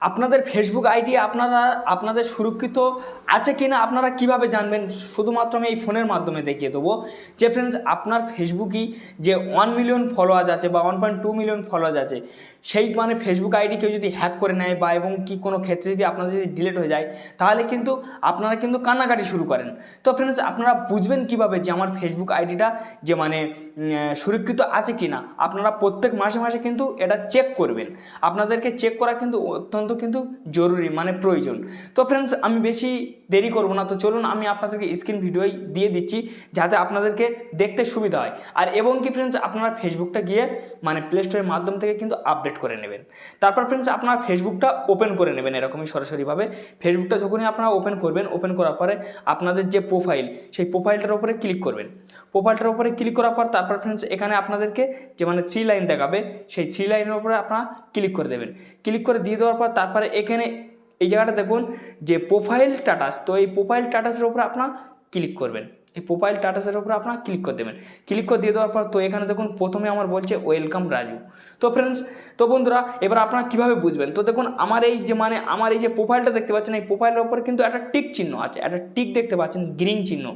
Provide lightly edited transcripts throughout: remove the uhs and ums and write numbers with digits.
আপনাদের Facebook ID আপনাদের সুরক্ষিত আছে কি না আপনারা কীভাবে জানবেন? শুধুমাত্র আমি এই ফোনের মাধ্যমে দেখিয়ে দেবো যে ফ্রেন্ডস, আপনার ফেসবুকই যে 1 মিলিয়ন ফলোয়ার্স আছে বা 1.2 মিলিয়ন ফলোয়ার্স আছে, সেই মানে ফেসবুক আইডি কেউ যদি হ্যাক করে নেয় বা এবং কি কোনো ক্ষেত্রে যদি আপনাদের যদি ডিলিট হয়ে যায়, তাহলে কিন্তু আপনারা কিন্তু কান্নাকাটি শুরু করেন। তো ফ্রেন্ডস, আপনারা বুঝবেন কিভাবে যে আমার ফেসবুক আইডিটা যে মানে সুরক্ষিত আছে কি না? আপনারা প্রত্যেক মাসে মাসে কিন্তু এটা চেক করবেন। আপনাদেরকে চেক করা কিন্তু অত্যন্ত কিন্তু জরুরি, মানে প্রয়োজন। তো ফ্রেন্ডস, আমি বেশি দেরি করব না, তো চলুন আমি আপনাদেরকে স্ক্রিন ভিডিও দিয়ে দিচ্ছি যাতে আপনাদেরকে দেখতে সুবিধা হয়। আর এবং কি ফ্রেন্ডস, আপনারা ফেসবুকটা গিয়ে মানে প্লে স্টোরের মাধ্যম থেকে কিন্তু আপডেট করে নেবেন। তারপর ফ্রেন্ডস, আপনারা ফেসবুকটা ওপেন করে নেবেন এরকমই সরাসরিভাবে। ফেসবুকটা যখনই আপনারা ওপেন করবেন, ওপেন করার পরে আপনাদের যে প্রোফাইল, সেই প্রোফাইলটার উপরে ক্লিক করবেন। প্রোফাইলটার উপরে ক্লিক করার পর তারপর ফ্রেন্ডস, এখানে আপনাদেরকে যে মানে 3 লাইন দেখাবে, সেই 3 লাইনের উপরে আপনারা ক্লিক করে দেবেন। ক্লিক করে দিয়ে দেওয়ার পর তারপরে এখানে এই জায়গাটা দেখুন যে প্রোফাইল স্ট্যাটাস, তো এই প্রোফাইল স্ট্যাটাসের উপরে আপনারা ক্লিক করবেন। এই প্রোফাইল স্ট্যাটাসের উপরে আপনারা ক্লিক করে দেবেন। ক্লিক করে দিয়ে দেওয়ার পর তো এখানে দেখুন প্রথমে আমার বলছে ওয়েলকাম রাজু। তো ফ্রেন্ডস, তো বন্ধুরা, এবার আপনারা কীভাবে বুঝবেন? তো দেখুন আমার এই যে মানে আমার এই যে প্রোফাইলটা দেখতে পাচ্ছেন, এই প্রোফাইলের উপরে কিন্তু একটা টিক চিহ্ন আছে, একটা টিক দেখতে পাচ্ছেন, গ্রিন চিহ্ন।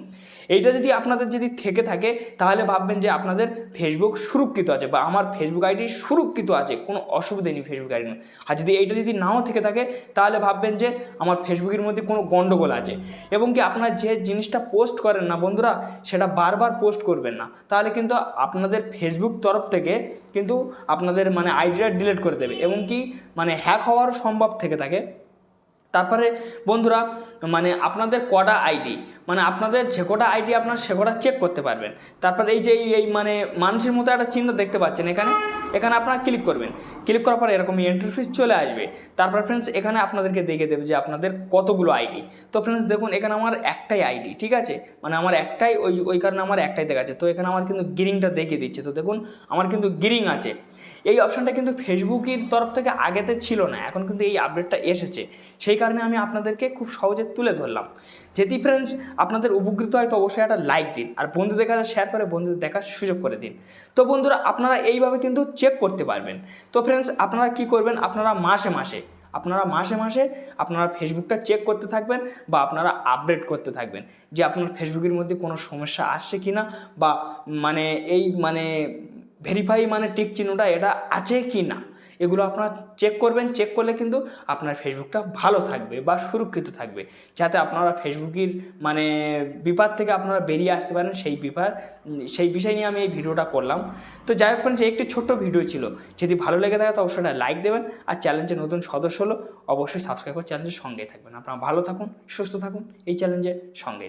এইটা যদি আপনাদের যদি থেকে থাকে তাহলে ভাববেন যে আপনাদের ফেসবুক সুরক্ষিত আছে বা আমার ফেসবুক আইডি সুরক্ষিত আছে, কোনো অসুবিধা নেই ফেসবুক আইডি। আর যদি এইটা যদি নাও থেকে থাকে তাহলে ভাববেন যে আমার ফেসবুকের মধ্যে কোনো গন্ডগোল আছে। এবং কি আপনারা যে জিনিসটা পোস্ট করেন না বন্ধুরা, সেটা বারবার পোস্ট করবেন না, তাহলে কিন্তু আপনাদের ফেসবুক তরফ থেকে কিন্তু আপনাদের মানে আইডিটা ডিলিট করে দেবে এবং কি মানে হ্যাক হওয়ার সম্ভব থেকে থাকে। তারপরে বন্ধুরা, মানে আপনাদের কটা আইডি, মানে আপনাদের যে কটা আইডি আপনার সে কটা চেক করতে পারবেন। তারপর এই যে এই মানে মানুষের মতো একটা চিহ্ন দেখতে পাচ্ছেন এখানে আপনারা ক্লিক করবেন। ক্লিক করার পর এরকম ইন্টারফেস চলে আসবে। তারপর ফ্রেন্ডস, এখানে আপনাদেরকে দেখিয়ে দেবে যে আপনাদের কতগুলো আইডি। তো ফ্রেন্ডস দেখুন, এখানে আমার একটাই আইডি, ঠিক আছে, মানে আমার একটাই, ওই কারণে আমার একটাই দেখাচ্ছে। তো এখানে আমার কিন্তু গ্রিনটা দেখিয়ে দিচ্ছে। তো দেখুন আমার কিন্তু গ্রিন আছে। এই অপশানটা কিন্তু ফেসবুকের তরফ থেকে আগেতে ছিল না, এখন কিন্তু এই আপডেটটা এসেছে। সেই কারণে আমি আপনাদেরকে খুব সহজে তুলে ধরলাম। যদি ফ্রেন্ডস আপনাদের উপকৃত হয় তো অবশ্যই একটা লাইক দিন, আর বন্ধুদের কাছে শেয়ার করে বন্ধুদের দেখার সুযোগ করে দিন। তো বন্ধুরা, আপনারা এইভাবে কিন্তু চেক করতে পারবেন। তো ফ্রেন্ডস, আপনারা কি করবেন, আপনারা মাসে মাসে আপনারা ফেসবুকটা চেক করতে থাকবেন বা আপনারা আপডেট করতে থাকবেন যে আপনার ফেসবুকের মধ্যে কোনো সমস্যা আসছে কি না, বা মানে এই মানে ভেরিফাই মানে টিক চিহ্নটা এটা আছে কি না, এগুলো আপনারা চেক করবেন। চেক করলে কিন্তু আপনার ফেসবুকটা ভালো থাকবে বা সুরক্ষিত থাকবে, যাতে আপনারা ফেসবুকের মানে বিপদ থেকে আপনারা বেরিয়ে আসতে পারেন। সেই বিষয় নিয়ে আমি এই ভিডিওটা করলাম। তো যাই হোক ফ্রেন্ডস, একটি ছোট্ট ভিডিও ছিল। যদি ভালো লেগে থাকে তো অবশ্যই লাইক দেবেন, আর চ্যালেঞ্জের নতুন সদস্য হলো অবশ্যই সাবস্ক্রাইব করে চ্যালেঞ্জের সঙ্গেই থাকবেন। আপনারা ভালো থাকুন, সুস্থ থাকুন, এই চ্যালেঞ্জের সঙ্গেই।